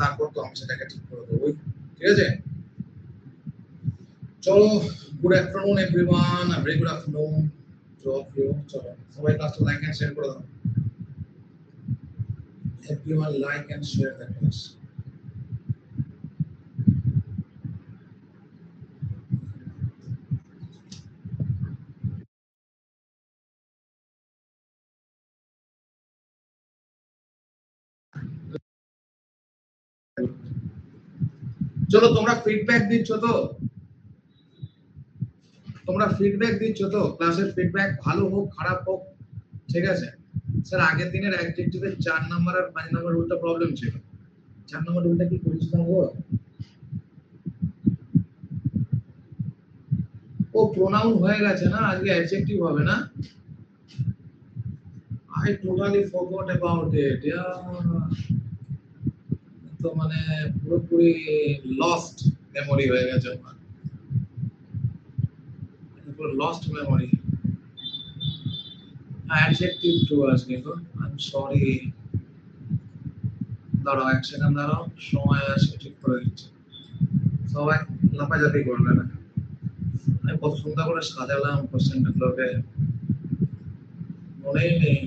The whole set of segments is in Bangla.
তারপর তো আমি সেটাকে ঠিক করে দেবো, ঠিক আছে? চলো, good afternoon everyone, very good afternoon to all of you. চলো সবাই ক্লাসটা লাইক এন্ড শেয়ার করে দাও। Everyone like and share the class. চলো, তোমরা ফিডব্যাক দিচ্ছ তো? তোমরা ফিডব্যাক দিচ্ছ তো? ক্লাসের ফিডব্যাক ভালো হোক খারাপ হোক, ঠিক আছে? স্যার আগের দিনের অ্যাডজেক্টিভের 4 নাম্বার আর 5 নাম্বার রুলটা প্রবলেম ছিল। 4 নাম্বার রুলটা কি করেছিলাম গো? ও প্রোনাউন হয়ে গেছে না, আজকে অ্যাডজেক্টিভ হবে না? I totally forgot about it. Yeah. তো মানে পুরোপুরি লস্ট মেমোরি হয়ে গেছে আমার। পুরো লস্ট মেমোরি। অ্যাডজেক্টিভ টু আজকে তো। I am sorry. দাঁড়াও 1 সেকেন্ড দাঁড়াও, সময় আছে ঠিক করে দিচ্ছি। সবাই লাফাঝাপি করবে না। আমি কত সুন্দর করে সাজালাম কোশ্চেনগুলোকে, মনেই নেই।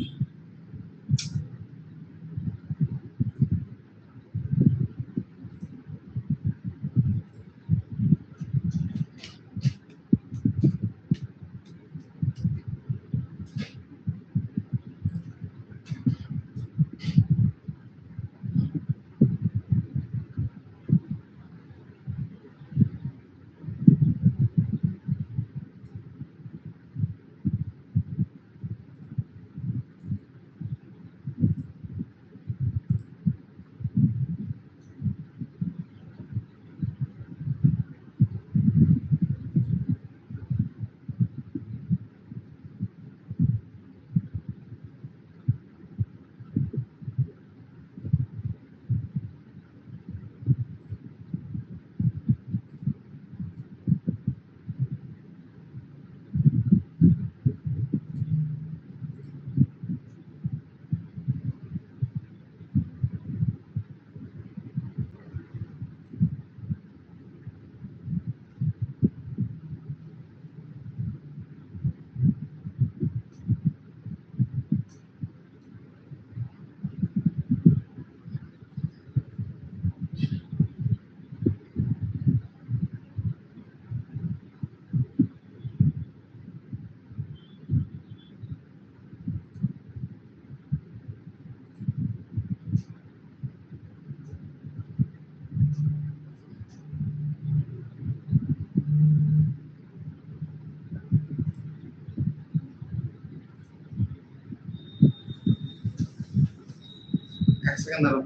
এক সেকেন্ড দাঁড়াও।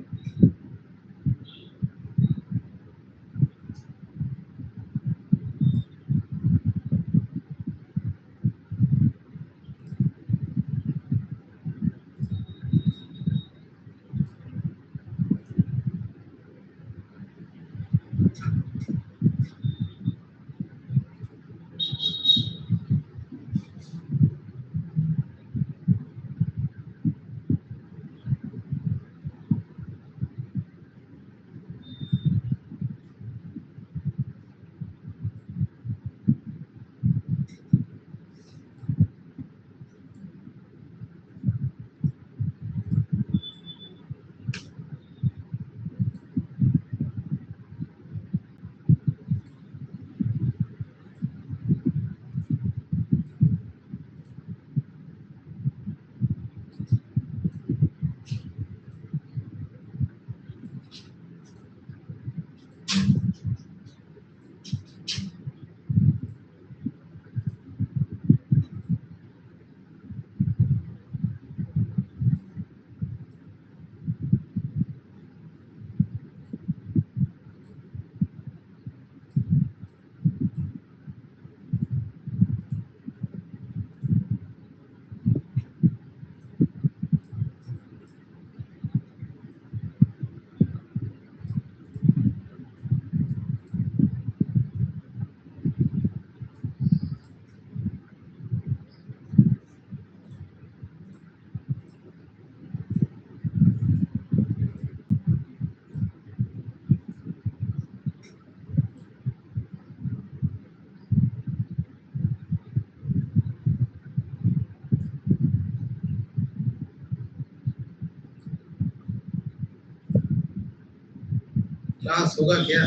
ক্লাস হোগা क्या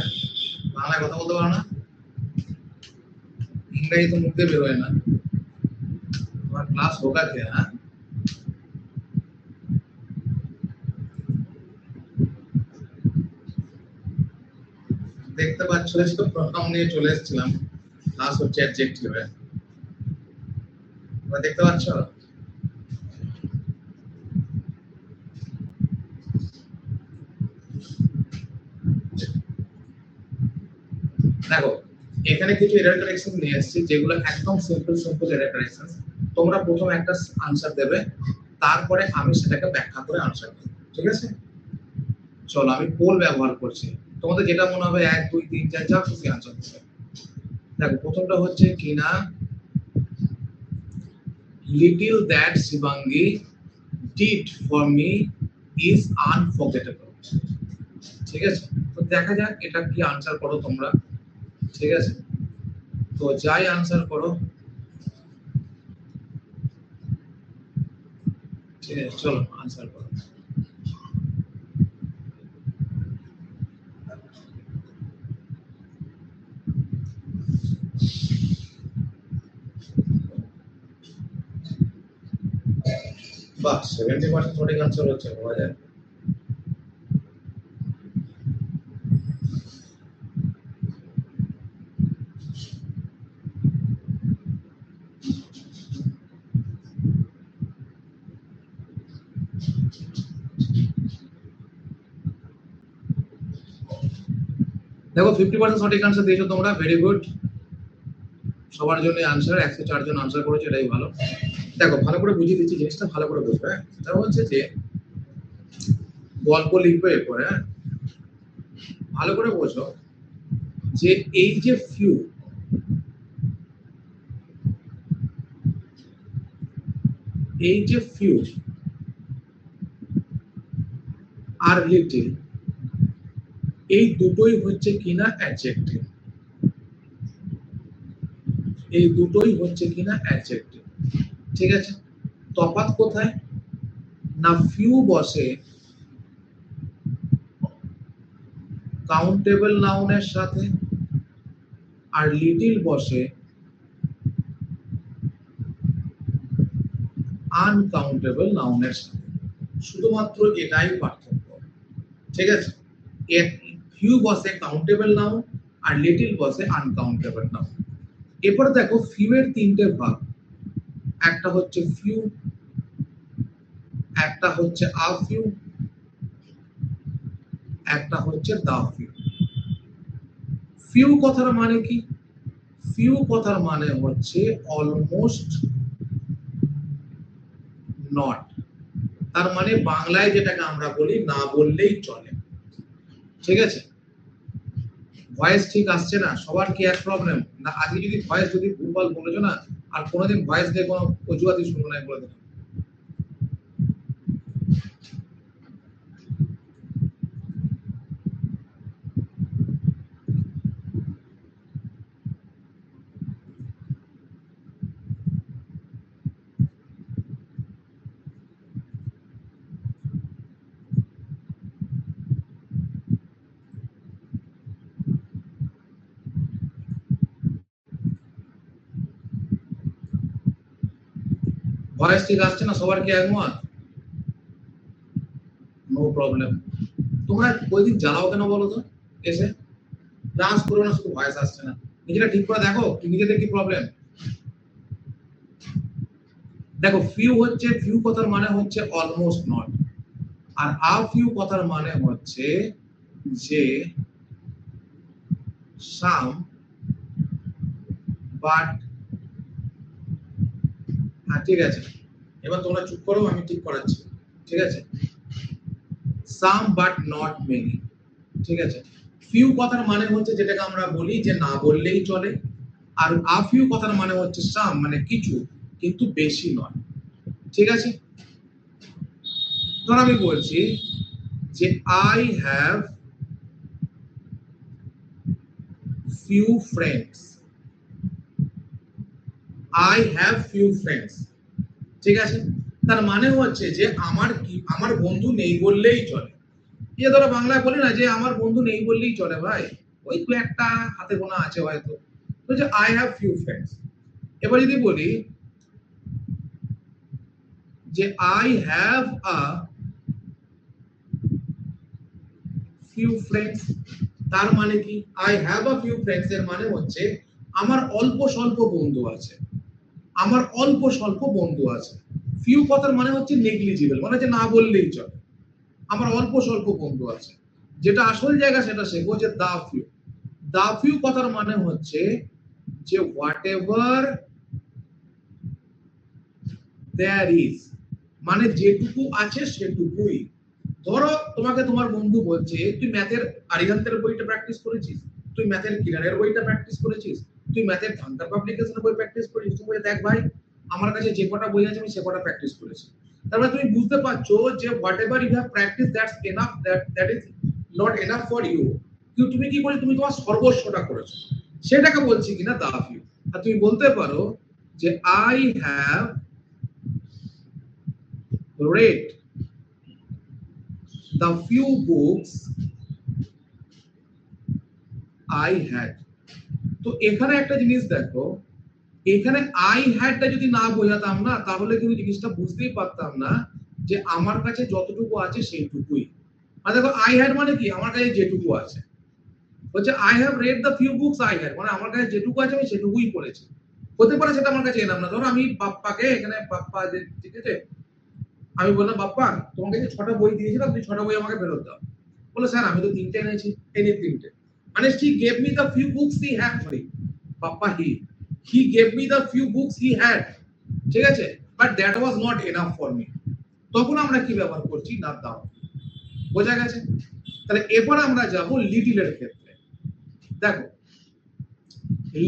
বাংলায় কথা বলতে পারো না ইংরেজি তো মুখ দিয়ে বের হয় না তোমার ক্লাস হোগা क्या হ্যাঁ দেখতে পাচ্ছ তো প্রোগ্রাম নিয়ে চলে এসেছিলাম ক্লাস হচ্ছে অ্যাডজেক্টিভে তোমরা দেখতে পাচ্ছ দেখো এখানে কিছু এরর কারেকশন নিয়ে এসেছি যেগুলো একদম সিম্পল এরর কারেকশন তোমরা প্রথম একটা আনসার দেবে তারপরে আমি সেটাকে ব্যাখ্যা করে আনসার দেব ঠিক আছে চলো আমি পোল ব্যবহার করছি তোমাদের যেটা মনে হবে 1 2 3 4 যা খুশি আনসার দিবে দেখো প্রথমটা হচ্ছে কিনা little that Shivangi did for me is unforgettable ঠিক আছে তো দেখা যাক এটা কি আনসার করো তোমরা ঠিক আছে তো যাই আনসার করো ঠিক আছে চলো আনসার করো বাহ 70% সঠিক আনসার হচ্ছে বলা যায় দেখো 50% সঠিক আনসার দিয়েছো তোমরা ভেরি গুড সবার জন্য আনসার 104 জন আনসার করেছে এটাই ভালো দেখো ভালো করে বুঝিয়ে দিচ্ছি জিনিসটা ভালো করে বুঝবে এটা হচ্ছে যে গল্প লিখবে এরপরে ভালো করে বোঝো যে এই যে ফিউ আর লিটিল এই দুটোই হচ্ছে কিনা অ্যাডজেক্টিভ ঠিক আছে তফাৎ কোথায় না ফিউ বসে কাউন্টেবল নাউনের সাথে আর লিটিল বসে আনকাউন্টেবল নাউনের সাথে শুধুমাত্র এটাই পার্থক্য ঠিক আছে ফিউ বসে কাউন্টেবল নাউন আর লিটিল বসে আনকাউন্টেবল নাউন এরপরে দেখো ফিউ এর তিনটে ভাগ একটা হচ্ছে ফিউ একটা হচ্ছে আ ফিউ একটা হচ্ছে দা ফিউ ফিউ কথার মানে কি ফিউ কথার মানে হচ্ছে অলমোস্ট নট তার মানে বাংলায় যেটাকে আমরা বলি না বললেই চলে ঠিক আছে ভয়েস ঠিক আসছে না সবার কি এক প্রবলেম না আজকে যদি ভয়েস যদি ভুলভাল বলেছো না আর কোনোদিন ভয়েস দিয়ে কোনো অজুহাতই শুনবো না বলে দিলাম ভয়েস ঠিক আসছে না সবার কি একমত নো প্রবলেম তোমরা ওইদিন জ্বালাও কেন বলো তো এসে ক্লাস করো না শুধু ভয়েস আসছে না নিজেরা ঠিক করে দেখো নিজেদের কি প্রবলেম দেখো ফিউ কথার মানে হচ্ছে অলমোস্ট নট আর আ ফিউ কথার মানে হচ্ছে যে সাম বাট হ্যাঁ ঠিক আছে এবার তোমরা চুপ করো আমি ঠিক করাচ্ছি ঠিক আছে সাম বাট নট মেনি ঠিক আছে ফিউ কথার মানে হচ্ছে যেটাকে আমরা বলি যে না বললেই চলে আর আ ফিউ কথার মানে হচ্ছে সাম মানে কিছু কিন্তু বেশি নয় ঠিক আছে ধর আমি বলছি যে I have few friends I have few friends ঠিক আছে তার মানে হচ্ছে যে আমার বন্ধু নেই বললেই চলে এই ধরো বাংলায় বলি না যে আমার বন্ধু নেই বললেই চলে ভাই, ওই দু একটা হাতে গোনা আছে হয়তো, তো যে আই হ্যাভ ফিউ ফ্রেন্ডস। এবার যদি বলি যে I have a few friends, তার মানে কি I have a few friends এর মানে হচ্ছে আমার অল্প স্বল্প বন্ধু আছে, আমার অল্প স্বল্প বন্ধু আছে। ফিউ কথার মানে হচ্ছে নেগলিজিবল, মানে হচ্ছে না বললেই চলে, আমার অল্প স্বল্প বন্ধু আছে। যেটা আসল জায়গা সেটা শেখো যে দা ফিউ। দা ফিউ কথার মানে হচ্ছে যে হোয়াট এভার দেয়ার ইজ, মানে যেটুকু আছে সেটুকুই। ধরো তোমাকে তোমার বন্ধু বলছে তুই ম্যাথের আরিহান্তের বইটা প্র্যাকটিস করেছিস, তুই ম্যাথের কিরানের বইটা প্র্যাকটিস করেছিস, তুই ম্যাথের ধান্দার পাবলিকেশনের বই প্র্যাকটিস করেছিস, তুমি দেখ ভাই আমার কাছে যে কটা বই আছে আমি সে কটা প্র্যাকটিস করেছি। তার মানে তুমি বুঝতে পারছো যে whatever you have practice that's enough, that is not enough for you. তুমি কি করে তুমি তোমার সর্বস্বটা করেছো, সেটাকে বলছি কিনা দা ফিউ। আর তুমি বলতে পারো যে I have read the few books I had। তো এখানে একটা জিনিস দেখো, এখানে আই হ্যাডটা যদি না বোঝাতাম না তাহলে কিন্তু জিনিসটা বুঝতেই পারতাম না যে আমার কাছে যতটুকু আছে সেইটুকুই। আর দেখো আই হ্যাড মানে কি আমার কাছে যেটুকু আছে, হচ্ছে I have read the few books I had, মানে আমার কাছে যেটুকু আছে আমি সেটুকুই পড়েছি। হতে পারে সেটা আমার কাছে এলাম না, ধরো আমি বাপ্পাকে এখানে বাপ্পা যে ঠিক আছে আমি বললাম বাপ্পা তোমাকে যে 6টা বই দিয়েছিলাম তুমি 6টা বই আমাকে ফেরত দাও। বলে স্যার আমি তো 3টে এনেছি, এনে 3টে। মানে she gave me the few books he had, sorry Bappa he gave me the few books he had, ঠিক আছে, but that was not enough for me। তখন আমরা কি ব্যবহার করছি না দাও, বোঝা গেছে? তাহলে এবার আমরা যাব লিটলের ক্ষেত্রে। দেখো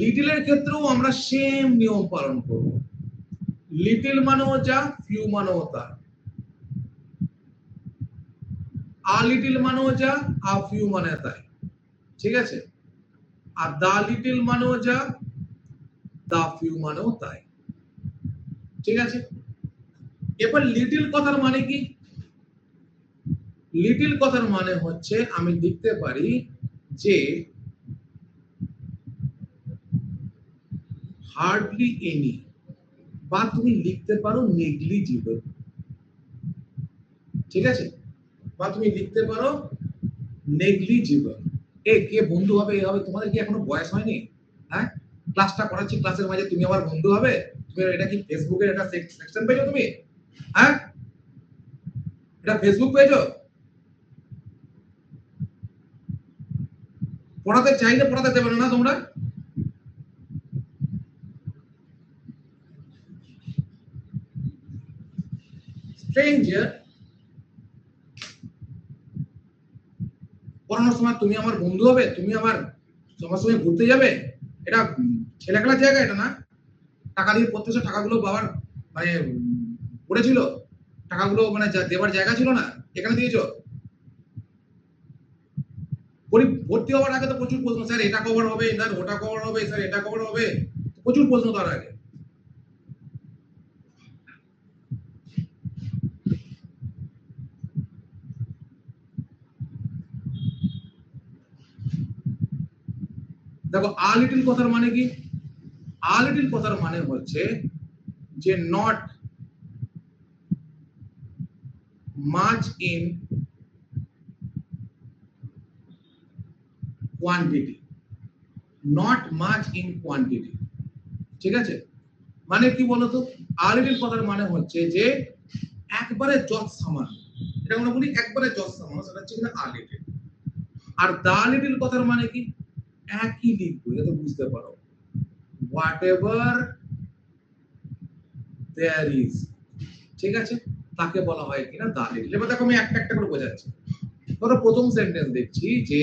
লিটলের ক্ষেত্রেও আমরা সেম নিয়ম পালন করব। লিটল মানেও যা, ফিউ মানেও তা। আ লিটল মানেও যা, আ ফিউ মানে তাই, ঠিক আছে। আর দা লিটল মানেও যা, দা ফিউ মানেও তাই, ঠিক আছে। এবার লিটল কথার মানে কি? লিটল কথার মানে হচ্ছে আমি লিখতে পারি যে হার্ডলি এনি, বা তুমি লিখতে পারো নেগলিজিবল, ঠিক আছে, বা তুমি লিখতে পারো নেগলিজিবল। এ কে বন্ধু হবে এ হবে, তোমাদের কি এখনো বয়স হয়নি? হ্যাঁ, ক্লাসটা করাচ্ছি, ক্লাসের মাঝে তুমি আমার বন্ধু হবে? তুমি এটা কি ফেসবুকের একটা সেকশন পেয়েছো তুমি? হ্যাঁ, এটা ফেসবুক পেয়েছো? পড়াতে চাইলে পড়াতে দেবে না তোমরা? স্ট্রেঞ্জার, পড়ানোর সময় তুমি আমার বন্ধু হবে, তুমি আমার তোমার সঙ্গে ঘুরতে যাবে, এটা ছেলে খেলার জায়গা এটা না। টাকা দিয়ে পড়তেছো, টাকাগুলো বাবার মানে পড়েছিল, টাকাগুলো মানে দেবার জায়গা ছিল না, এখানে দিয়েছো। ভর্তি হওয়ার আগে তো প্রচুর প্রশ্ন, স্যার এটা কভার হবে, স্যার ওটা কভার হবে, স্যার এটা কভার হবে, প্রচুর প্রশ্ন তার আগে। দেখো আ লিটল কথার মানে কি? আ লিটল কথার মানে হচ্ছে যে not much in quantity, not much in quantity, ঠিক আছে। মানে কি বলতো, আ লিটল কথার মানে হচ্ছে যে একবারে যৎ সামান্য, এটা আমরা বলি একবারে যৎ সামান্য, সেটা হচ্ছে কিনা a little. R the little কথার মানে কি? একই লিখবো যাতে বুঝতে পারো, হোয়াট এভার দেয়ার ইজ, ঠিক আছে, তাকে বলা হয় কিনা দা লিটল। এবার দেখো আমি একটা একটা করে বোঝাচ্ছি। ধরো প্রথম সেন্টেন্স দেখছি যে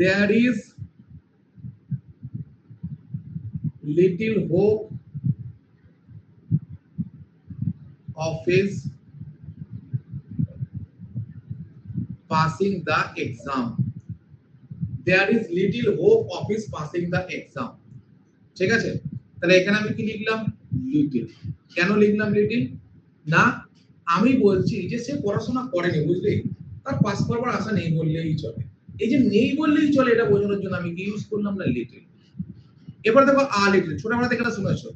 there is little hope of his passing the exam, there is little hope of his passing the exam, ঠিক আছে। তাহলে এখানে আমি কি লিখলাম? লিটল। কেন লিখলাম লিটল? না আমি বলছি যে সে পড়াশোনা করেনি, বুঝলি, তার পাস করবার আশা নেই বললেই চলে। এই যে নেই বললেই চলে এটা বোঝানোর জন্য আমি কি ইউজ করলাম না, লিটল। এবার দেখো আ লিটল, ছোটবেলা থেকে এটা শুনেছো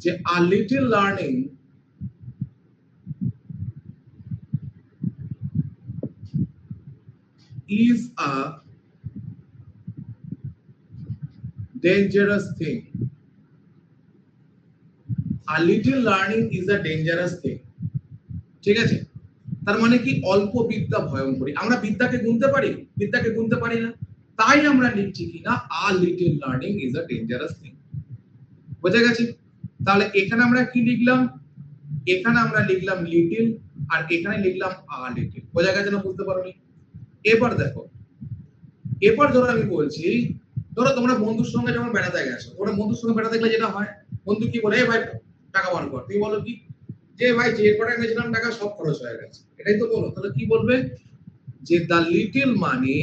যে a little learning is a dangerous thing. A little learning is a dangerous thing. ঠিক আছে, তার মানে কি অল্প বিদ্যা ভয়ঙ্করী। আমরা বিদ্যাকে গুনতে পারি? বিদ্যাকে গুনতে পারি না, তাই আমরা লিখছি কিনা a little learning is a dangerous thing। বোঝা গেছে? তাহলে এখানে আমরা কি লিখলাম? এখানে আমরা লিখলাম লিটল, আর এখানে লিখলাম a little। বোঝা গেছে না? বুঝতে পারোনি? এবার দেখো, এবার ধরো আমি বলছি, ধরো তোমরা বন্ধুর সঙ্গে যখন বেড়াতে গেছো, তোমরা বন্ধুর সঙ্গে বেড়াতে গেলে যেটা হয়, বন্ধু কি বলে, এই ভাই টাকা বার কর, তুমি বলো কি, যে ভাই যে কটা এনেছিলাম টাকা সব খরচ হয়ে গেছে, এটাই তো বলো। তাহলে কি বলবে? যে দ্য লিটল মানি,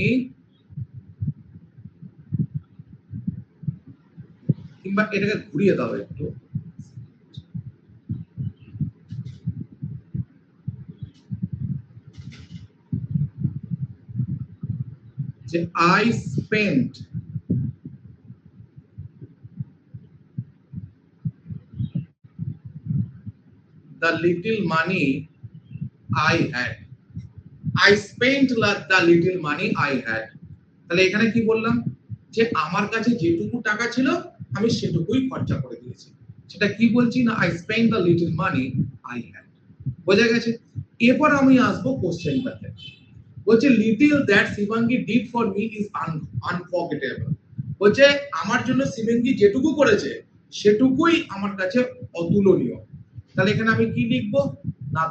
কিংবা এটাকে ঘুরিয়ে দাও একটু, যে I spent the little money I had. I spent the little money I had. তাহলে এখানে কি বললাম? যে আমার কাছে যেটুকু টাকা ছিল আমি সেটুকুই খরচা করে দিয়েছি। সেটা কি বলছি না, I spent the little money I had। বোঝা গেছে? এরপর আমি আসবো কোশ্চেনটাতে। বলছে little that Shivangi did for me is unforgettable. বলছে আমার জন্য শিবাঙ্গী যেটুকু করেছে সেটুকুই আমার কাছে অতুলনীয়। তাহলে এখানে আমি কি লিখবো না,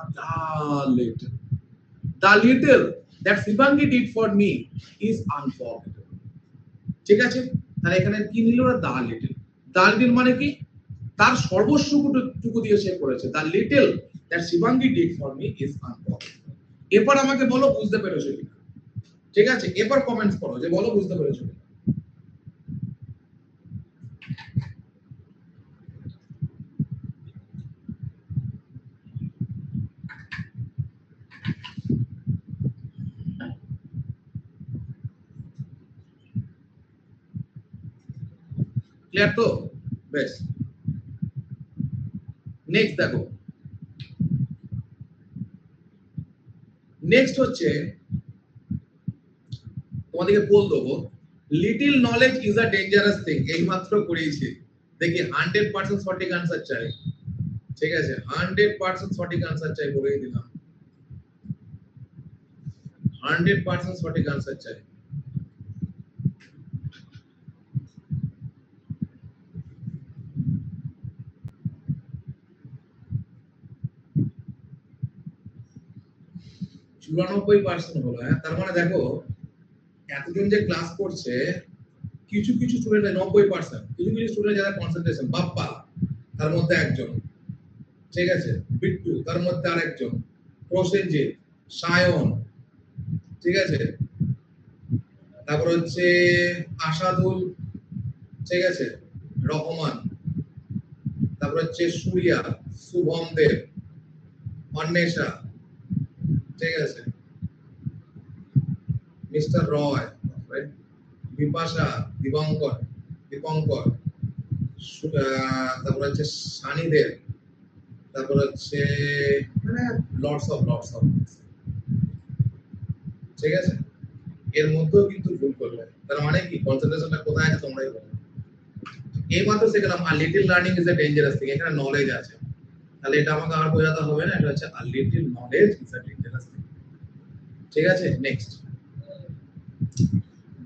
the little that Shivangi did for me is unforgettable। ঠিক আছে, তাহলে এখানে কি নিল না, the little। the little মানে কি, তার সর্বস্বটুকু দিয়ে সে করেছে। the little that Shivangi did for me is unforgettable। এরপর আমাকে বলো বুঝতে পেরেছো কিনা। ঠিক আছে, এরপর কমেন্টস করো যে বলো বুঝতে পেরেছো কিনা। ক্লিয়ার তো? বেশ, নেক্সট দেখো, নেক্সট হচ্ছে তোমাদেরকে বল দেবো, little knowledge is a dangerous thing. এই মাত্র করেছি, দেখি 100% সঠিক আনসার চাই। ঠিক আছে, 100% সঠিক আনসার চাই, বলেই দিলাম 100% সঠিক আনসার চাই। চুরানব্বই পার্সেন্ট হলো। হ্যাঁ, তার মানে দেখো এতজন যে ক্লাস করছে, কিছু কিছু স্টুডেন্ট 90%, কিছু কিছু স্টুডেন্ট যারা কনসেন্ট্রেশন, বাপ্পা তার মধ্যে একজন, ঠিক আছে, বিট্টু তার মধ্যে আরেকজন, প্রসেনজিৎ, সায়ন, ঠিক আছে, তারপর হচ্ছে আশাদুল, ঠিক আছে, রহমান, তারপর হচ্ছে সুরিয়া, শুভম দেব, অন্বেষা, ঠিক আছে, মিস্টার রয়, বিপাশা, দীপঙ্কর, তারপর হচ্ছে সানিদেব, তারপর হচ্ছে মানে লটস অফ, ঠিক আছে। এর মধ্যেও কিন্তু ভুল করলে, তার মানে কি কনসেন্ট্রেশনটা কোথায় আছে তোমরাই বলো। এই মাত্র শিখলাম আর little learning is a dangerous thing, এখানে নলেজ আছে, তাহলে এটা আমাকে আর বোঝাতে হবে না, এটা হচ্ছে আর little knowledge is a dangerous thing. ঠিক আছে, next,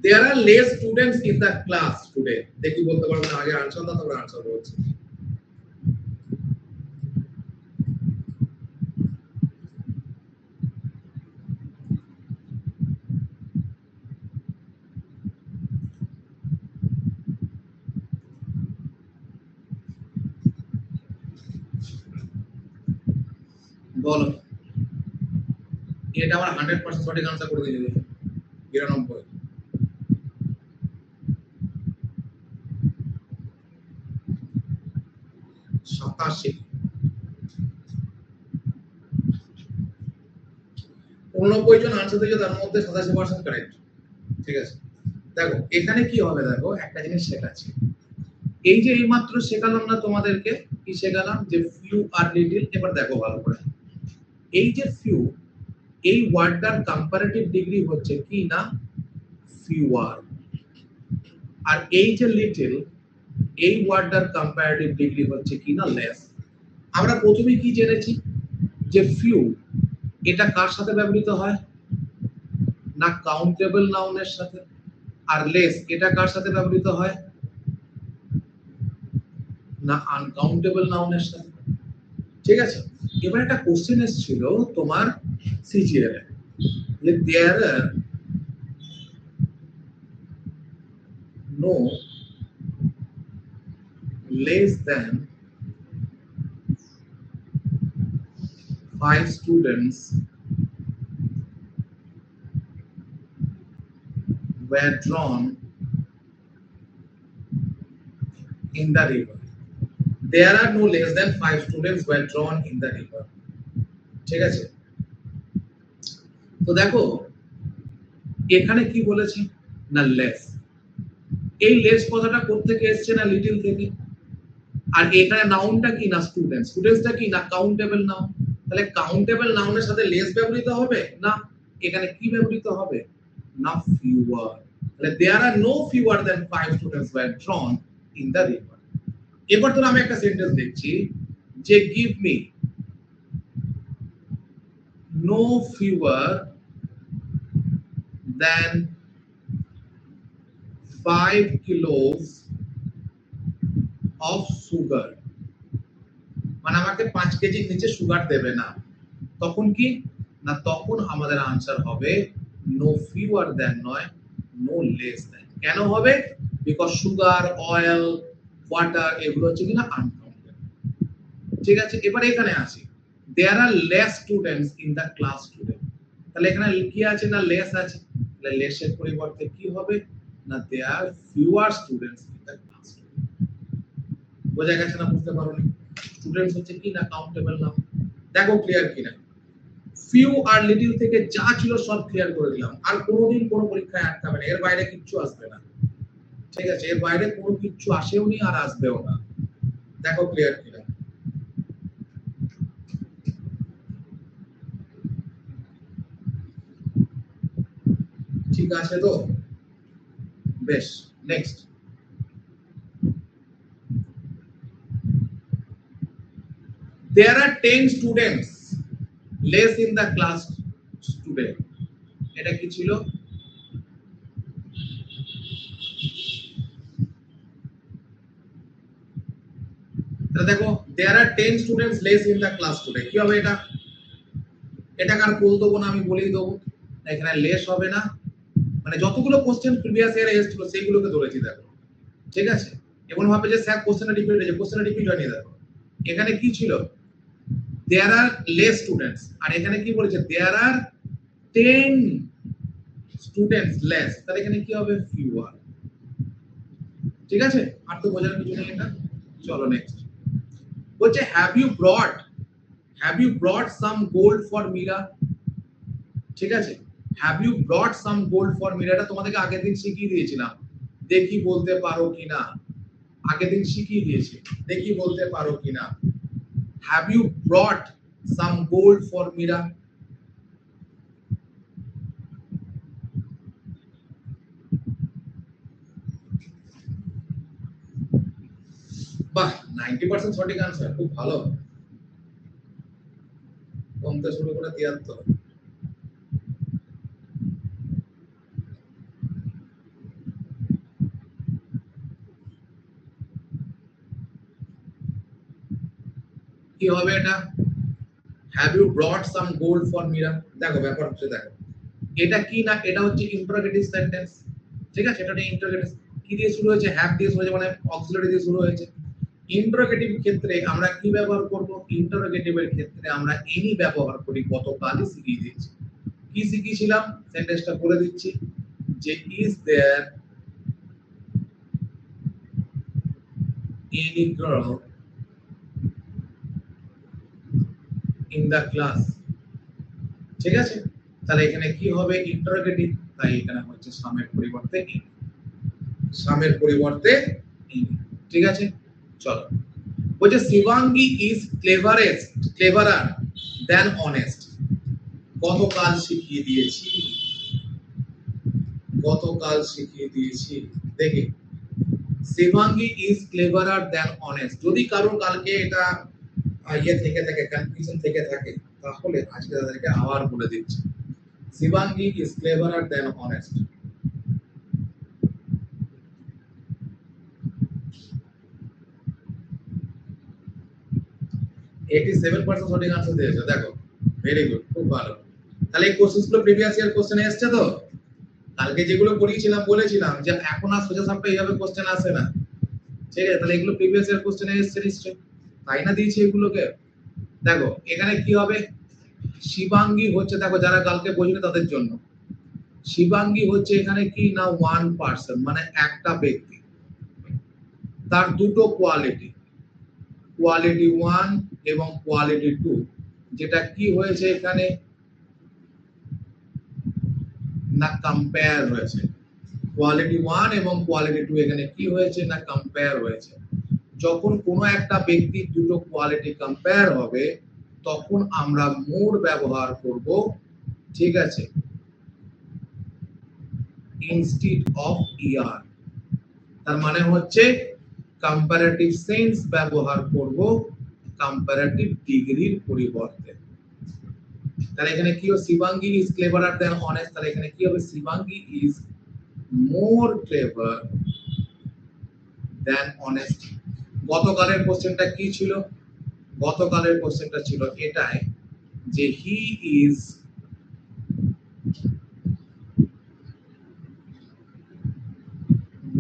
there are less students in the class today। দেখি বলতে পারবো না, আগে আনসার দাও, তারপর আনসার বলছি। বলো, এটা আমার 100% সঠিক আনসার করে দিয়ে দিবে 92, 87, 89 জন আনসার দিয়েছে, তার মধ্যে 87% কারেক্ট। ঠিক আছে, দেখো এখানে কি হবে, দেখো একটা জিনিস শেখাচ্ছি। এই যে এইমাত্র শেখালাম না তোমাদেরকে, কি শেখালাম, যে ফিউ আর লিটল। এবার দেখো ভালো করে, এই যে ফিউ, এই ওয়ার্ডটার কম্পারেটিভ ডিগ্রি হচ্ছে কি না ফিউয়ার, আর এই যে লিটল, এই ওয়ার্ডটার কম্পারেটিভ ডিগ্রি হচ্ছে কি না লেস। আমরা প্রথমে কি জেনেছি, যে ফিউ এটা কার সাথে ব্যবহৃত হয় না কাউন্টেবল নাউনের সাথে, আর লেস এটা কার সাথে ব্যবহৃত হয় না আনকাউন্টেবল নাউনের সাথে। ঠিক আছে, এবার একটা কোশ্চেন এসেছিল তোমার সিজিএল এ, যে দেয়ার আর no less than 5 students were drawn in the river. There are no less than 5 students were drawn in the river. ঠিক আছে, তো দেখো এখানে কি বলেছে না লেস। এই লেস কথাটা কোথা থেকে এসেছে না লিটল থেকে, আর এখানে নাউনটা কি না স্টুডেন্টস, স্টুডেন্টসটা কি না কাউন্টেবল নাউন। তাহলে কাউন্টেবল নাউনের সাথে লেস ব্যবহৃত হবে না, এখানে কি ব্যবহৃত হবে না ফিউয়ার। তাহলে there are no fewer than 5 students were drawn in the river. এবার তো আমি একটা সেন্টেন্স দেখছি, যে give me no fewer than 5 kilos of sugar, মানে আমাকে 5 কেজির নিচে সুগার দেবে না। তখন কি না, তখন আমাদের আনসার হবে নো ফিউয়ার দ্যান নয়, নো লেস দ্যান। কেন হবে, বিকজ সুগার, অয়েল, ওয়াটার এগুলো হচ্ছে কিনা আনকাউন্টেবল। ঠিক আছে, এবার এখানে আসি, there are less students in the class today. তাহলে এখানে কি আছে না লেস আছে, তাহলে লেসের পরিবর্তে কি হবে না there fewer students in the class today. বোঝা গেছে না, বুঝতে পারোনি? স্টুডেন্টস হচ্ছে কি না কাউন্টেবল নাম। দেখো ক্লিয়ার কিনা, ফিউ আর লিটল থেকে যা ছিল সব ক্লিয়ার করে দিলাম, আর কোনোদিন কোনো পরীক্ষায় আটকাবে না, এর বাইরে কিচ্ছু আসবে না। ঠিক আছে, এর বাইরে কোনো কিচ্ছু আসেও নি আর আসবেও না। দেখো ক্লিয়ার কিনা, ঠিক আছে তো? বেশ, next. There are 10 students less in the class today. এটা কি ছিল, দেখো there are 10 students less in the class today, কি হবে এটা, এটা কার বল দেবো না, আমি বলেই দেবো। এখানে লেস হবে না, মানে যতগুলো কোশ্চেন প্রিভিয়াস ইয়ারে এসেছিল সেইগুলোকে ধরেছি। দেখো ঠিক আছে, এমন ভাবে যে স্যার কোশ্চেনটা রিপিট হয়েছে, কোশ্চেনটা রিপিট হয়নি। দেখো এখানে কি ছিল, there are less students, আর এখানে কি বলেছে there are 10 students less, তাহলে এখানে কি হবে fewer। ঠিক আছে, আর তো বোঝার কিছু নেই এটা। চলো নেক্সট, বলছে have you brought some gold for Mira। ঠিক আছে, have you brought some gold for Mira, এটা তোমাদেরকে আগের দিন শিখিয়ে দিয়েছিলাম, দেখি বলতে পারো কিনা। আগের দিন শিখিয়ে দিয়েছি, দেখি বলতে পারো কিনা। have you brought some gold for Mira। বাহ, 90% সঠিক আনসার, খুব ভালো। কমতে শুরু করে 73। কি হবে এটা, have you brought some gold for Mira। দেখো ব্যাপার হচ্ছে, দেখো এটা কি না, এটা হচ্ছে ইন্টারোগেটিভ সেন্টেন্স। ঠিক আছে, এটা ইন্টারোগেটিভ, কি দিয়ে শুরু হয়েছে, হ্যাভ দিয়ে শুরু হয়েছে, মানে অক্সিলারি দিয়ে শুরু হয়েছে। ইন্টারোগেটিভ ক্ষেত্রে আমরা কি ব্যবহার করব, ইন্টারোগেটিভের ক্ষেত্রে আমরা এনি ব্যবহার করি, গতকালই শিখিয়ে দিয়েছি। কি শিখিয়েছিলাম, সেন্টেন্সটা করে দিচ্ছি, যে is there any girl in the class. ঠিক আছে, তাহলে এখানে কি হবে ইন্টারোগেটিভ, তাই এখানে হচ্ছে সামের পরিবর্তে ইন, সামের পরিবর্তে ইন। ঠিক আছে, চলো। বলছে Shivangi is cleverer than honest. গতকাল শিখিয়ে দিয়েছি, গতকাল শিখিয়ে দিয়েছি। দেখি, Shivangi is cleverer than honest. যদি কারোর কালকে এটা ইয়ে থেকে থাকে, কনফিউশন থেকে থাকে, তাহলে আজকে তাদেরকে আবার বলে দিচ্ছি, Shivangi is cleverer than honest. সঠিক আনসার দিয়েছো, দেখো, ভেরি গুড, খুব ভালো। তাহলে এই কোশ্চেনগুলো প্রিভিয়াস ইয়ার কোশ্চেনে এসেছে তো। কালকে যেগুলো পড়িয়েছিলাম বলেছিলাম যে এখন আর সোজা সাপটা এইভাবে কোশ্চেন আসে না, ঠিক আছে? তাহলে এগুলো প্রিভিয়াস ইয়ার কোশ্চেনে এসেছে নিশ্চয়ই, তাই না দিয়েছি এগুলোকে। দেখো এখানে কি হবে, শিবাঙ্গী হচ্ছে, দেখো যারা কালকে বোঝেনি তাদের জন্য, শিবাঙ্গী হচ্ছে এখানে কি না ওয়ান পার্সন, মানে একটা ব্যক্তি, তার দুটো কোয়ালিটি, কোয়ালিটি 1 এবং কোয়ালিটি 2, যেটা কি হয়েছে এখানে না কম্পেয়ার হয়েছে। কোয়ালিটি 1 এবং কোয়ালিটি 2 এখানে কি হয়েছে না কম্পেয়ার হয়েছে। যখন কোনো একটা ব্যক্তির দুটো কোয়ালিটি কম্পেয়ার হবে তখন আমরা মোর ব্যবহার করব, ঠিক আছে, ইনস্টিড অফ ইয়ার। তার মানে হচ্ছে কম্পারেটিভ সেন্স ব্যবহার করব কম্পারেটিভ ডিগ্রির পরিবর্তে। তাহলে এখানে কি হবে, Shivangi is cleverer than honest, তাহলে এখানে কি হবে, Shivangi is more clever than honest. গতকালের কোশ্চেনটা কি ছিল, গতকালের কোশ্চেনটা ছিল এটাই যে he is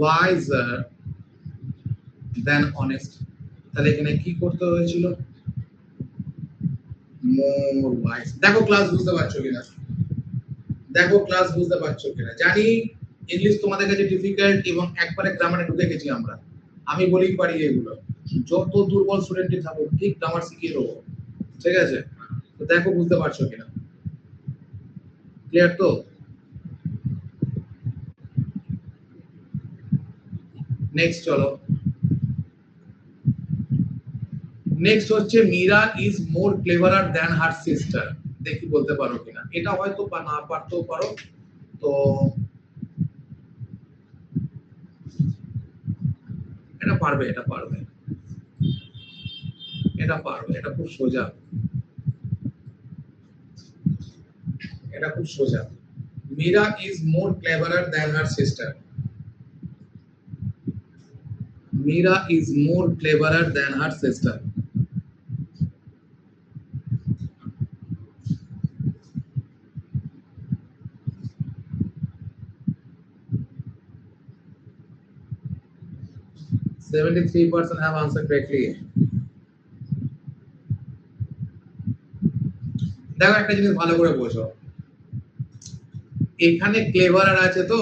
wiser than honest। তাহলে এখানে কি করতে হয়েছিল, more wise। দেখো ক্লাস বুঝতে পারছো কিনা, দেখো ক্লাস বুঝতে পারছো কিনা। জানি ইংলিশ তোমাদের কাছে ডিফিকাল্ট এবং একবারে গ্রামারে ঢুকে গেছি আমরা, আমি বলেই পারি এগুলো, যত দুর্বল স্টুডেন্টই থাকুক ঠিক গ্রামার শিখিয়ে দেবো, ঠিক আছে? তো দেখো বুঝতে পারছো কিনা, ক্লিয়ার তো? নেক্সট চলো, নেক্সট হচ্ছে Meera is more cleverer than her sister. দেখি বলতে পারো কিনা, এটা হয়তো বা না পারতেও পারো, তো এটা পারবে, এটা পারবে, এটা পারবে, এটা খুব সোজা, এটা খুব সোজা। Meera is more cleverer than her sister. Meera is more cleverer than her sister. (73% have answered correctly). দেখো একটা জিনিস ভালো করে বোঝো, এখানে ক্লেভারার আছে তো,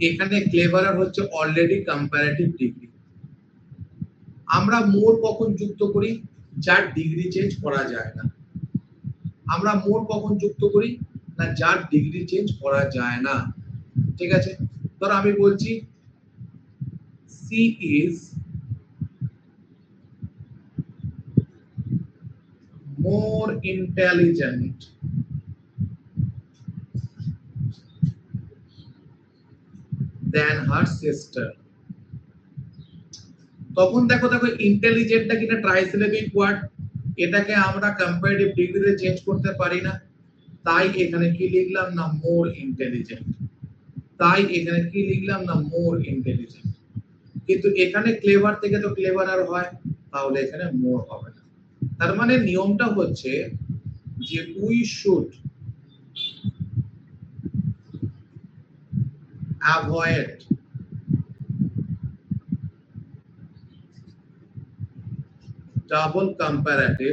এখানে ক্লেভারার হচ্ছে অলরেডি কম্পারেটিভ ডিগ্রি। আমরা মোর কখন যুক্ত করি, যার ডিগ্রি চেঞ্জ করা যায় না। আমরা মোর কখন যুক্ত করি না, যার ডিগ্রি চেঞ্জ করা যায় না, ঠিক আছে? ধরো আমি বলছি she is more intelligent than her sister। তখন দেখো, দেখো ইন্টেলিজেন্টটা কিনা ট্রাইসিলেবিক ওয়ার্ড, এটাকে আমরা কম্পারেটিভ ডিগ্রিতে চেঞ্জ করতে পারি না, তাই এখানে কি লিখলাম না মোর ইন্টেলিজেন্ট, তাই এখানে কি লিখলাম না মোর ইন্টেলিজেন্ট। কিন্তু এখানে ক্লেভার থেকে তো ক্লেভার আর হয়, তাহলে এখানে মোর হবে না। তার মানে নিয়মটা হচ্ছে যে we should avoid double comparative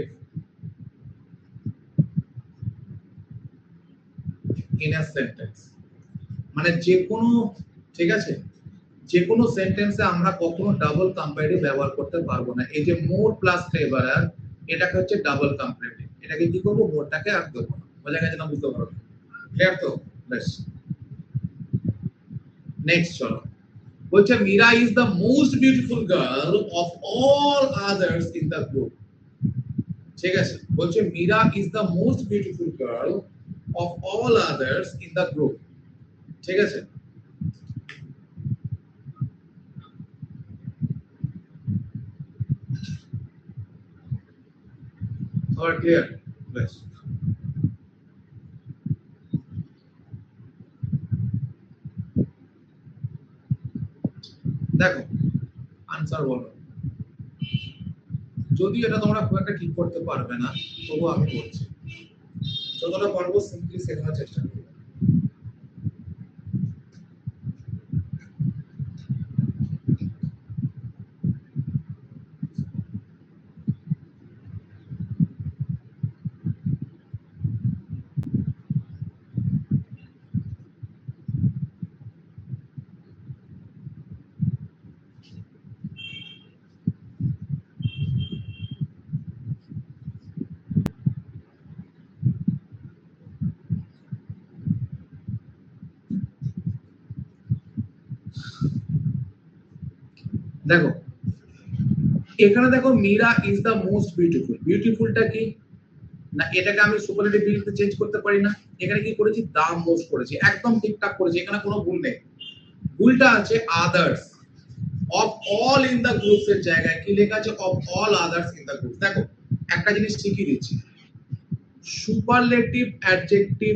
in a sentence. মানে যে কোনো, ঠিক আছে, যে কোনো সেন্টেন্সে আমরা কখনো ডাবল কম্পারেটিভ ব্যবহার করতে পারবো না। এই যে মোর প্লাস ক্লেভারার, এটাকে হচ্ছে ডাবল কম্পারেটিভ, এটাকে কি করবো, মোরটাকে আর দেবো না। বোঝা গেছে না? বুঝতে পারো? ক্লিয়ার তো? বেশ, নেক্সট চলো। বলছে Meera is the most beautiful girl of all others in the group. ঠিক আছে, বলছে Meera is the most beautiful girl of all others in the group. ঠিক আছে, সবার ক্লিয়ার? বেশ, দেখো আনসার বলো। যদি এটা তোমরা খুব একটা ঠিক করতে পারবে না, তবু আমি বলছি যতটা পারবো সিম্পলি শেখানোর চেষ্টা করবো। দেখো এখানে দেখো Meera is the most beautiful, বিউটিফুলটা কি না, এটাকে আমি সুপারলেটিভ ডিগ্রিতে চেঞ্জ করতে পারি না। এখানে কি করেছি, দা মোস্ট করেছি, একদম ঠিকঠাক করেছি, এখানে কোনো ভুল নেই। ভুলটা আছে others of all in the groups এর জায়গায় কি লেখা আছে, of all others in the group. দেখো একটা জিনিস ঠিকই দিচ্ছি, সুপারলেটিভ অ্যাডজেক্টিভ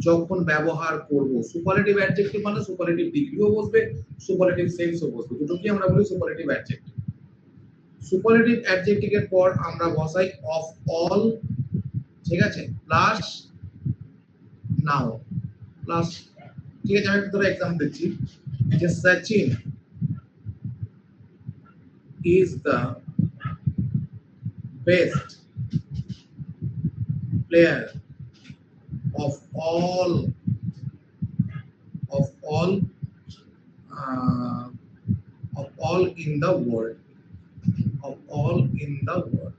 যখন ব্যবহার করব, সুপারলেটিভ অ্যাডজেক্টিভ মানে সুপারলেটিভ ডিগ্রিও বসবে, সুপারলেটিভ সেন্সও বসবে, দুটো কি আমরা বলি সুপারলেটিভ অ্যাডজেক্টিভ। সুপারলেটিভ অ্যাডজেক্টিভের পর আমরা বসাই অফ অল, ঠিক আছে, প্লাস নাও প্লাস। ঠিক আছে, আমি একটা ধরো एग्जांपल দিচ্ছি যে Sachin is the best player of all of all of all in the world, of all in the world।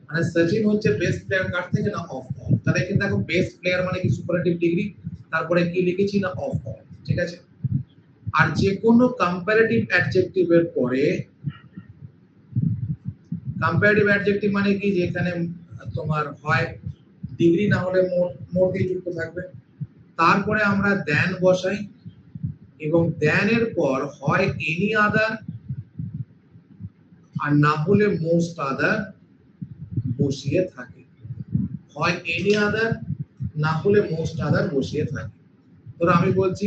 মানে সচিন হচ্ছে বেস্ট প্লেয়ার কার থেকে না, অফ অল। তাহলে কিন্তু দেখো বেস্ট প্লেয়ার মানে কি সুপারলেটিভ ডিগ্রি, তারপরে কি লিখেছি না অফ অল। ঠিক আছে, আর যে কোনো কম্পারেটিভ অ্যাডজেক্টিভের পরে, কম্পারেটিভ অ্যাডজেক্টিভ মানে কি যেখানে তোমার হয় ডিগ্রি না হলে মোর দিয়ে যুক্ত থাকবে, তারপরে আমরা দেন বসাই এবং দেনের পর হয় এনি আদার আর না হলে মোস্ট আদার বসিয়ে থাকে, হয় এনি আদার না হলে মোস্ট আদার বসিয়ে থাকে। ধরো আমি বলছি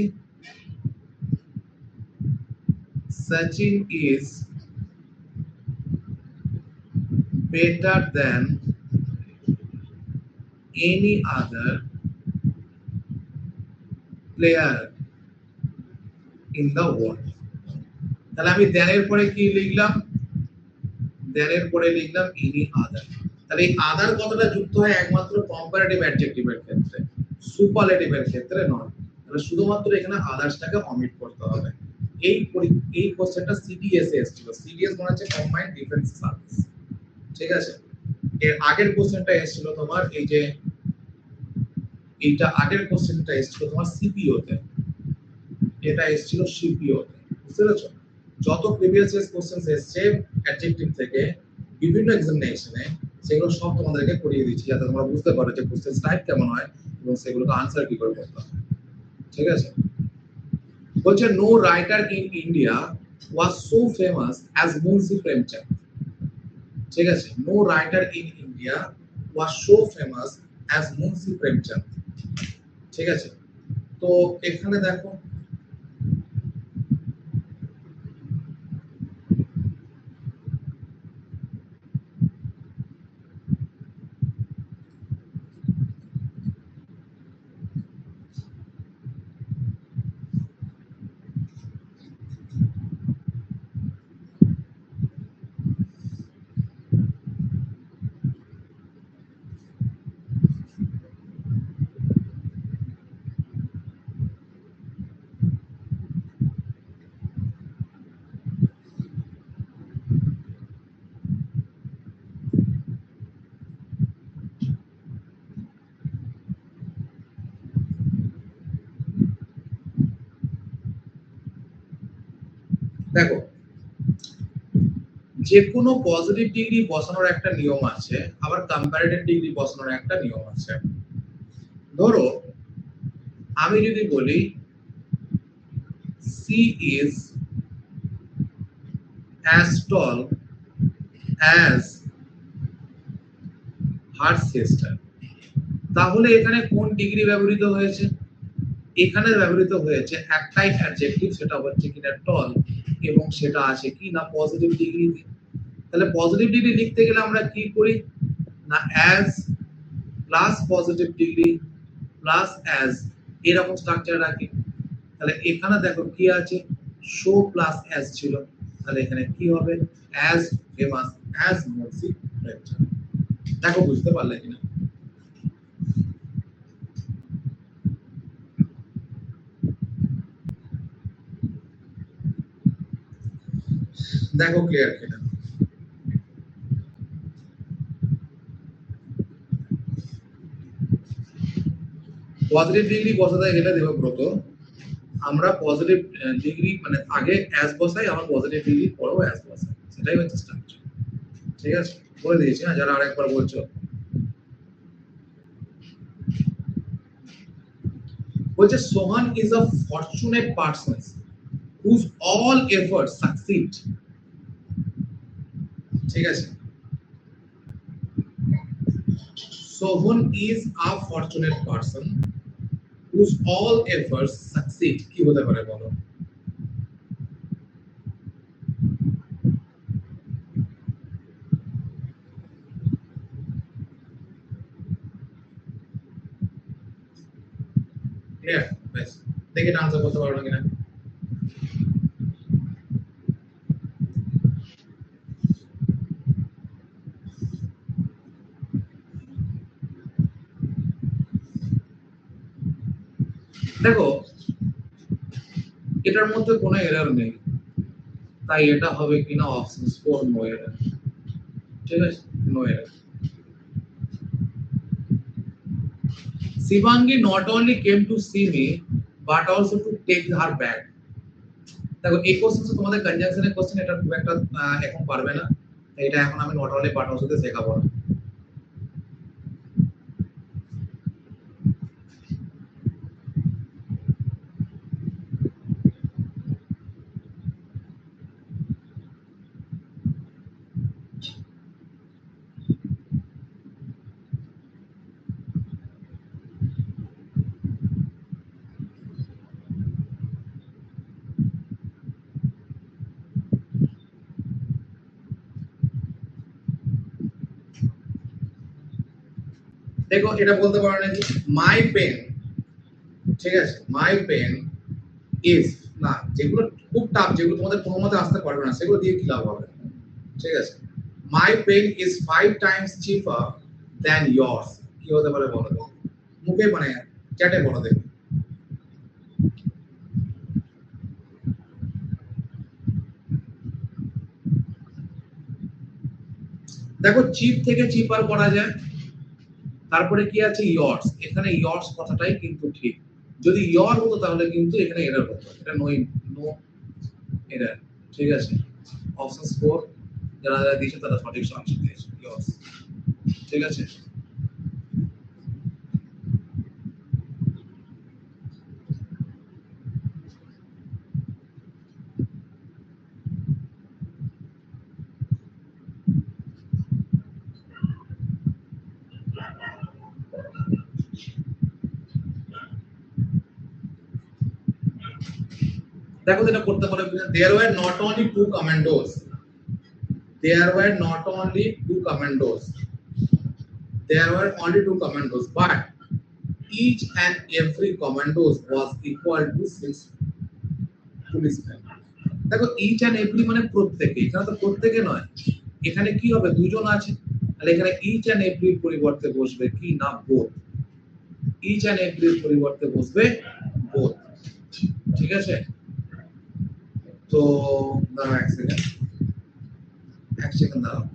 Sachin is better than any other player in the world. তাহলে আমি দেনের পরে কি লিখলাম, দেনের পরে লিখলাম এনি আদার। তাহলে এই আদার কথাটা যুক্ত হয় একমাত্র কম্পারেটিভ অ্যাডজেক্টিভের ক্ষেত্রে, সুপারলেটিভের ক্ষেত্রে নয়। তাহলে শুধুমাত্র এখানে আদার্সটাকে অমিট করতে হবে। এই কোশ্চেনটা সিডিএস এ এসেছিল, সিডিএস মানে হচ্ছে কম্বাইন্ড ডিফেন্স সার্ভিস। ঠিক আছে, এর আগের কোশ্চেনটা এসেছিল তোমার এই যে এইটা, আগের কোশ্চেনটা এসেছিল তোমার সিপিও তে, এটা এসেছিল সিপিও তে। বুঝতে পেরেছো? যত প্রিভিয়াস ইয়ার কোশ্চেনস এসেছে অ্যাডজেক্টিভ থেকে বিভিন্ন এক্সামিনেশনে, সেগুলো সব তোমাদেরকে করিয়ে দিচ্ছি যাতে তোমরা বুঝতে পারো যে কোশ্চেন টাইপ কেমন হয় এবং সেগুলোকে আনসার কি করে করতে হয়। ঠিক আছে, বলছে no writer in India was so famous as Munshi Premchand. ঠিক আছে, no writer in India was so famous as Munshi Premchand. ঠিক আছে, তো এখানে দেখো দেখো যে কোনো পজিটিভ ডিগ্রি বসানোর একটা নিয়ম আছে, আবার কম্পারেটিভ ডিগ্রি বসানোর একটা নিয়ম আছে। ধরো আমি যদি বলি she is as tall as her sister, তাহলে এখানে কোন ডিগ্রি ব্যবহৃত হয়েছে? এখানে ব্যবহৃত হয়েছে একটাই অ্যাডজেক্টিভ, সেটা হচ্ছে কিনা টল, এবং সেটা আছে কি না পজিটিভ ডিগ্রি। তাহলে পজিটিভ ডিগ্রি লিখতে গেলে আমরা কি করি না as plus positive degree plus as, এরকম স্ট্রাকচার রাখি। তাহলে এখানে দেখো কি আছে, শো প্লাস অ্যাজ ছিল, তাহলে এখানে কি হবে অ্যাজ ফেমাস অ্যাজ মর্সি লেকচার। দেখো বুঝতে পারলে কিনা? দেখো ক্লিয়ার কিনা? পজিটিভ ডিগ্রি বসাতে গেলে দেবব্রত আমরা পজিটিভ ডিগ্রি মানে আগে অ্যাজ বসাই, আবার পজিটিভ ডিগ্রি পরেও অ্যাজ বসাই, সেটাই হচ্ছে স্ট্রাকচার। ঠিক আছে, বলে দিয়েছি না, যারা আরেকবার বলছো। বলছে Sohan is a fortunate person whose all efforts succeed। ঠিক আছে, Sohan is a fortunate person whose all efforts succeed, কি হতে পারে বলো? ক্লিয়ার? বেশ, দেখি আনসার বলতে পারো না কিনা। দেখো এটার মধ্যে কোনো এরর নেই, তাই এটা হবে কিনা অপশন 4 নো এরর। ঠিক আছে, no error. Shivangi not only came to see me but also to take her bag। দেখো এই কোশ্চেন তোমাদের কনজাংশনের কোশ্চেন, এটা খুব একটা এখন পারবে না, এটা এখন আমি নট অনলি বাট অলসো তে শেখাবো না। দেখো এটা বলতে পারো নাকি মাই পেন, ঠিক আছে, মাই পেন ইজ, না যেগুলো খুব টাফ, যেগুলো তোমাদের কোনো মতে আসতে পারবে না, সেগুলো দিয়ে কি লাভ হবে? ঠিক আছে, my pen is 5 times cheaper than yours, কি হতে পারে বলো তো? মুখে মানে চ্যাটে বলো দেখো। দেখো চিপ থেকে চিপার করা যায়, তারপরে কি আছে ইয়ার্স, এখানে ইয়ার্স কথাটাই কিন্তু ঠিক। যদি ইয়র হতো তাহলে কিন্তু এখানে এরর হতো, এটা নো এরর। ঠিক আছে, অপশন 4 যারা যারা দিয়েছে তারা সঠিক আনসার দিয়েছে ইয়ার্স। ঠিক আছে, দেখো যেটা করতে পারো, there were not only two commandos, there were not only two commandos, there were only two commandos, but each and every commandos was equal to 6 policemen। দেখো ইচ এন্ড এভরি মানে প্রত্যেকে, এখানে তো প্রত্যেকে নয়, এখানে কি হবে দুজন আছে, তাহলে এখানে ইচ এন্ড এভরির পরিবর্তে বসবে কি না বোথ, ইচ এন্ড এভরির পরিবর্তে বসবে বোথ। ঠিক আছে, তো দাঁড়াও এক সেকেন্ড, এক সেকেন্ড দাঁড়াও।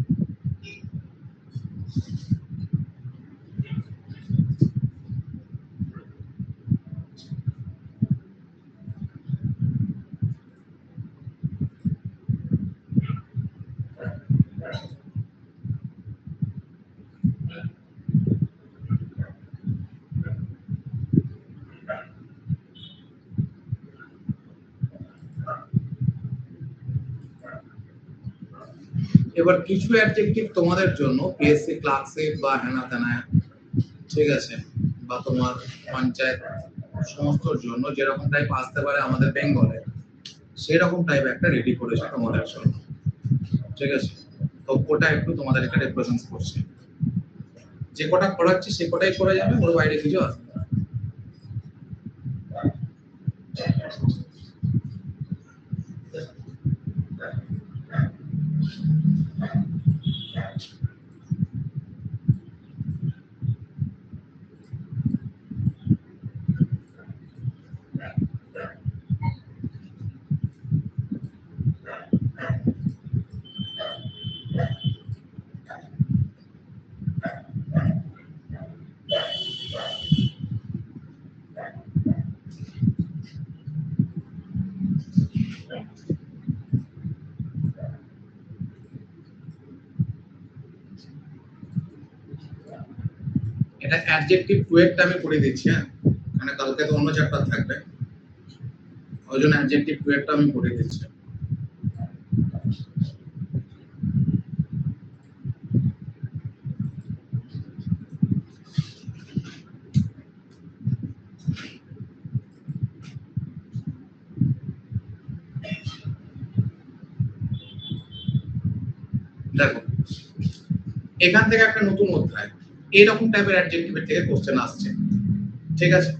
এবার কিছু অ্যাডজেক্টিভ তোমাদের জন্য পিএসসি ক্লাসে বা হেনা তেনা, ঠিক আছে, বা তোমার পঞ্চায়েত সমস্তর জন্য যেরকম টাইপ আসতে পারে আমাদের বেঙ্গলে, সেরকম টাইপ একটা রেডি করেছে তোমাদের জন্য, ঠিক আছে। তো ওটা একটু তোমাদের এখানে রিপ্রেজেন্ট করছে, যে কটা পড়াচ্ছি সে কটাই করে যাবে, ওর বাইরে কিছু আসবে না। এটা অ্যাডজেক্টিভ টুয়েটটা আমি করে দিচ্ছি, হ্যাঁ, মানে কালকে তো অন্য চ্যাপ্টার থাকবে, ওই জন্য অ্যাডজেক্টিভ টুয়েটটা আমি করে দিচ্ছি। দেখো, এখান থেকে একটা নতুন অধ্যায়, এরকম টাইপের অ্যাডজেক্টিভের থেকে কোশ্চেন আসছে, ঠিক আছে।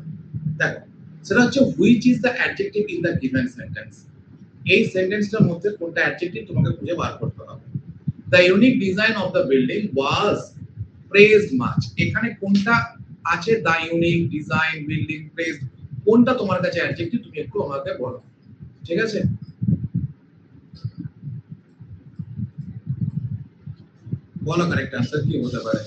দেখো, সেটা হচ্ছে which is the adjective in the given sentence. এই সেন্টেন্সটার মধ্যে কোনটা অ্যাডজেক্টিভ তোমাকে খুঁজে বার করতে হবে। The unique design of the building was praised much, এখানে কোনটা আছে? The unique design, building, praised, কোনটা তোমার কাছে অ্যাডজেক্টিভ তুমি একটু আমাকে বলো, ঠিক আছে। বলো কারেক্ট आंसर কি হতে পারে।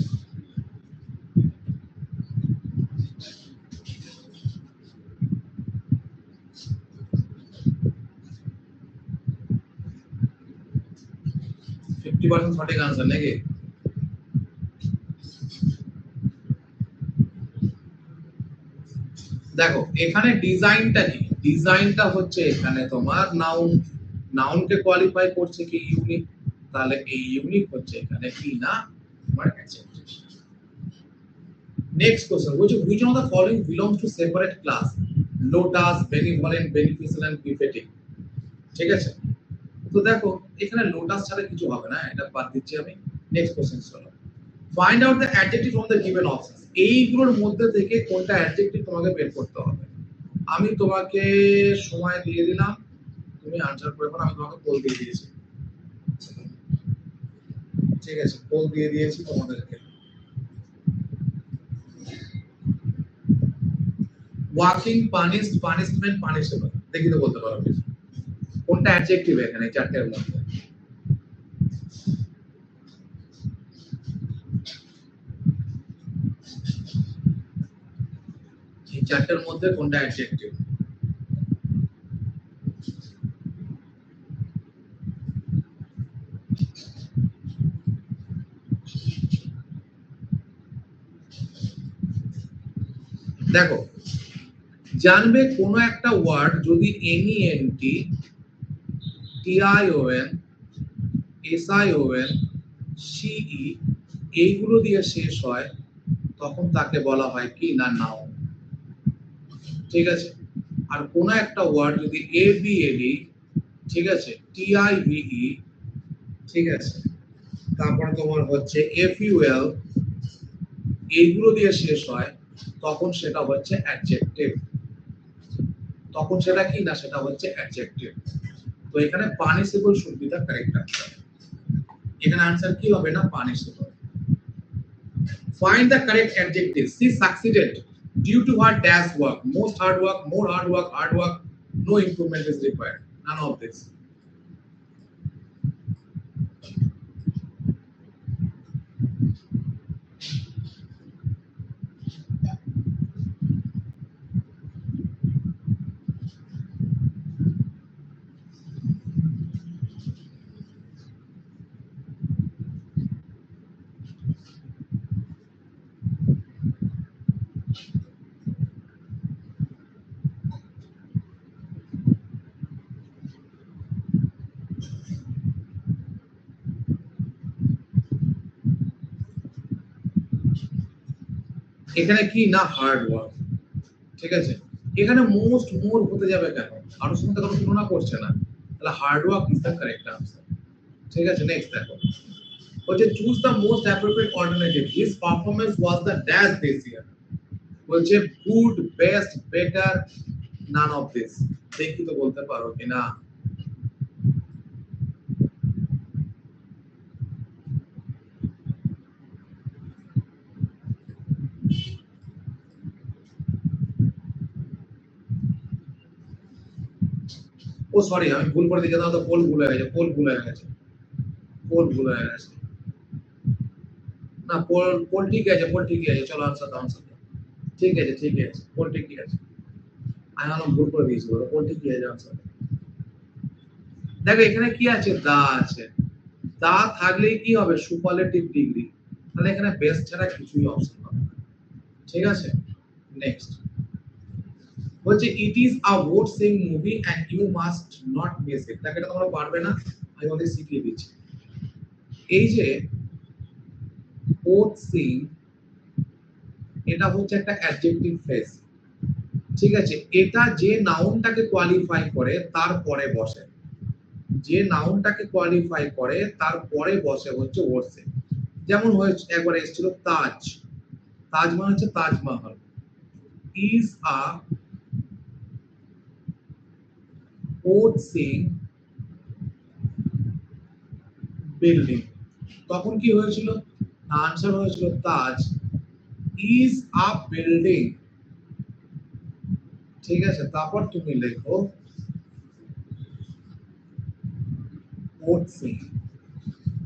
ফিফটি পার্সেন্ট সঠিক आंसर নাকি? দেখো, এখানে ডিজাইনটা কি? ডিজাইনটা হচ্ছে এখানে তোমার নাউন, নাউনকে কোয়ালিফাই করছে কি ইউনিক, তাহলে এই ইউনিক হচ্ছে এখানে কি না তোমার adjective. Next question, which one of the following belongs to separate class? Lotus, benevolent, beneficial and pathetic, ঠিক আছে। তো দেখো, এখানে লোটাস ছাড়া কিছু হবে না, এটা বাদ দিচ্ছি আমি। নেক্সট কোশ্চেন চলো, find out the adjective from the given options. এইগুলোর মধ্যে থেকে কোনটা অ্যাডজেক্টিভ তোমাকে বের করতে হবে। আমি তোমাকে সময় দিয়ে দিলাম, তুমি আনসার করে ফেলো, আমি তোমাকে পোল দিয়ে দিয়েছি, ঠিক আছে, পোল দিয়ে দিয়েছি তোমাদেরকে। ওয়াকিং, পানিশড, পানিশমেন্ট, পানিশেবল, দেখি তো বলতে পারো কিছু কোনটা অ্যাডজেক্টিভ এখানে চারটের মধ্যে। এই চারটের মধ্যে কোনটা অ্যাডজেক্টিভ? দেখো, জানবে কোন একটা ওয়ার্ড যদি এনইএনটি, টিআইওএন, এসআইওএন, সিই এইগুলো দিয়ে শেষ হয়, তখন তাকে বলা হয় কি না নাউন, ঠিক আছে। আর কোন একটা ওয়ার্ড যদি এবিএলই, ঠিক আছে, টিআইভিই, ঠিক আছে, তারপরে তোমার হচ্ছে এফইউএল, এইগুলো দিয়ে শেষ হয়, তখন সেটা হচ্ছে অ্যাডজেক্টিভ, তখন সেটা কি না, সেটা হচ্ছে অ্যাডজেক্টিভ। তো এখানে punishable should be the correct answer. এখানে আনসার কি হবে না, punishable. Find the correct adjective. She succeeded due to her dash work. Most hard work, more hard work, hard work. No improvement is required. None of this. এখানে কি না হার্ড ওয়ার্ক, ঠিক আছে। এখানে মোস্ট মোর হতে যাবে কেন, কারোর সঙ্গে কোনো তুলনা করছে না, তাহলে hard work is the correct answer. ঠিক আছে, নেক্সট দেখো, বলছে choose the most appropriate alternative, his performance was the dash this year. বলছে good, best, better, none of this. দেখি তো বলতে পারো কিনা। ও সরি, আমি ভুল করে দিয়েছি, তাহলে তো পোল ভুল হয়ে গেছে, পোল ভুল হয়ে গেছে, পোল ভুল হয়ে গেছে। না, পোল পোল ঠিক আছে, পোল ঠিকই আছে, চলো আনসার দাও, আনসার দাও। ঠিক আছে, ঠিক আছে, পোল ঠিকই আছে। আমি আবার ভুল করে দিয়েছি, বলো পোল ঠিকই আছে, আনসার। দেখো এখানে কি আছে, দা আছে, দা থাকলেই কি হবে, সুপারলেটিভ ডিগ্রি, তাহলে এখানে বেস্ট ছাড়া কিছুই অপশন হবে না। ঠিক আছে, নেক্সট বলছে it is a worth seeing movie and you must not miss it. তাকে এটা তোমরা পারবে না, আমি তোমাদের শিখিয়ে দিচ্ছি। এই যে ওয়ার্ড সিং, এটা হচ্ছে একটা অ্যাডজেক্টিভ ফ্রেজ, ঠিক আছে। এটা যে নাউনটাকে কোয়ালিফাই করে তারপরে বসে, যে নাউনটাকে কোয়ালিফাই করে তারপরে বসে হচ্ছে ওয়ার্ড সিং। যেমন হয়েছে একবার এসেছিল তাজ, তাজ মানে হচ্ছে Taj Mahal, is a worth seeing building, তখন কি হয়েছিল, আনসার হয়েছিল তাজ ইজ আ বিল্ডিং। ঠিক আছে, তারপর তুমি লেখো ওড সিং,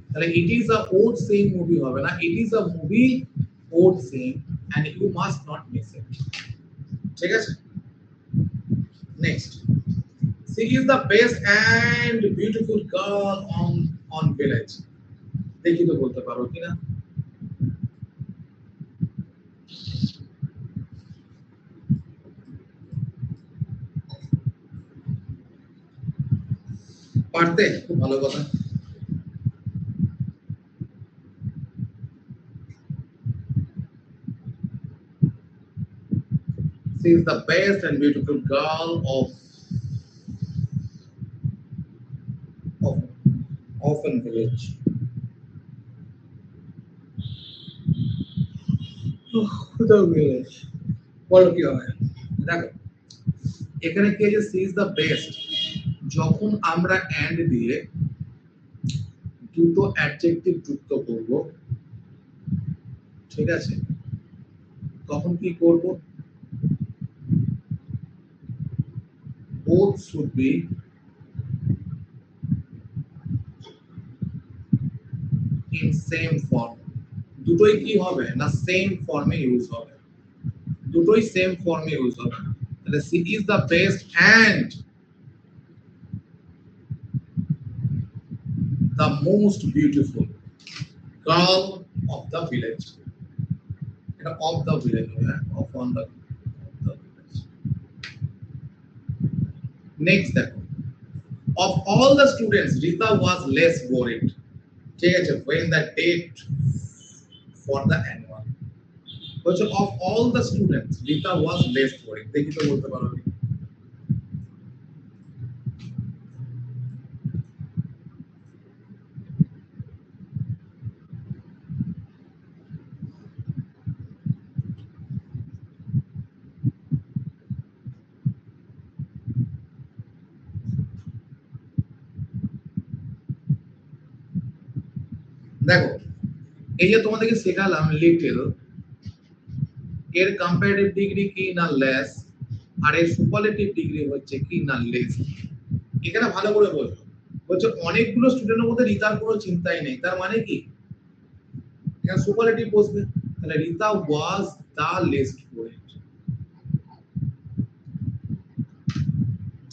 তাহলে it is a worth seeing movie হবে না, it is a movie worth seeing and you must not miss it. ঠিক আছে, next, she is the best and beautiful girl on village. দেখি তো বলতে পারো কিনা। পারতে, খুব ভালো কথা। She is the best and beautiful girl of Orphan Village. The village. বলো কি হবে, দেখো এখানে কি আছে, সি ইজ দ্য বেস্ট, যখন আমরা এন্ড দিয়ে দুটো অ্যাডজেক্টিভ যুক্ত করব, ঠিক আছে, তখন কি করব, both should be in same form। দুটোই কি হবে না, সেম ফর্মে ইউজ হবে, দুটোই সেম ফর্মে ইউজ হবে। তাহলে she is the best and the most beautiful girl of the village। এটা of the village হবে, of on the village। Next দেখো, of all the students Rita was less worried। ঠিক আছে, when the date for the annual, বলছে of all the students Rita was less worried। দেখি তো বলতে পারো কি। দেখো এই যে তোমাদেরকে শেখালাম লিটল, এর কম্পারেটিভ ডিগ্রি কি না লেস, আর এর সুপারলেটিভ ডিগ্রি হচ্ছে কি না লেস। এখানে ভালো করে বলবো, বলছে অনেকগুলো স্টুডেন্টের মধ্যে রিতার কোনো চিন্তাই নেই, তার মানে কি এখানে সুপারলেটিভ বসবে, তাহলে রিতা ওয়াজ দা লিস্ট স্টুডেন্ট।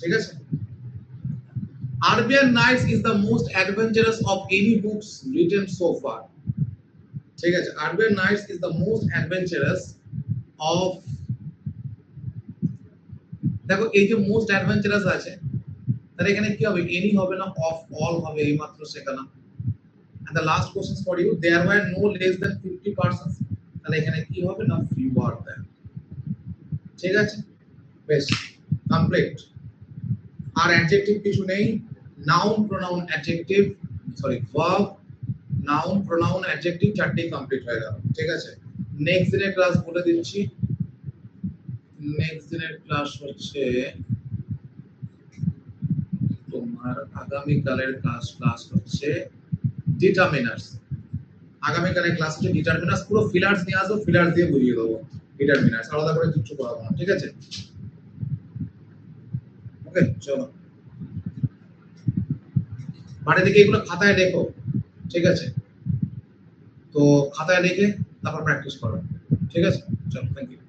ঠিক আছে, Arabian Nights is the most adventurous of any books written so far। ঠিক আছে, Arabian Nights is the most adventurous of, দেখো এই যে মোস্ট অ্যাডভেঞ্চারাস আছে, তাহলে এখানে কি হবে, এনি হবে না, অফ অল হবে, এইমাত্র শেখালাম। And the last questions for you, there were no less than 50 persons। তাহলে এখানে কি হবে না ফিউয়ার দেন। ঠিক আছে, বেশ কমপ্লিট। আর অ্যাডজেক্টিভ কিছু নেই, noun pronoun adjective sorry verb noun pronoun adjective চারটেই কমপ্লিট হয়ে গেল। ঠিক আছে, নেক্সট দিনের ক্লাস বলে দিচ্ছি। নেক্সট দিনের ক্লাস হচ্ছে তোমার আগামীকালের ক্লাস হচ্ছে ডিটারমিনার্স। আগামীকালের ক্লাস হচ্ছে ডিটারমিনার্স, পুরো ফিলার্স নিয়ে আসো, ফিলার্স দিয়ে বুঝিয়ে দেবো ডিটারমিনার্স, আলাদা করে কিছু করাবো না। ঠিক আছে, ওকে চলো বাড়ি থেকে এগুলো খাতায় লেখো। ঠিক আছে, তো খাতায় লিখে তারপর প্র্যাকটিস করো। ঠিক আছে, চলো থ্যাংক ইউ।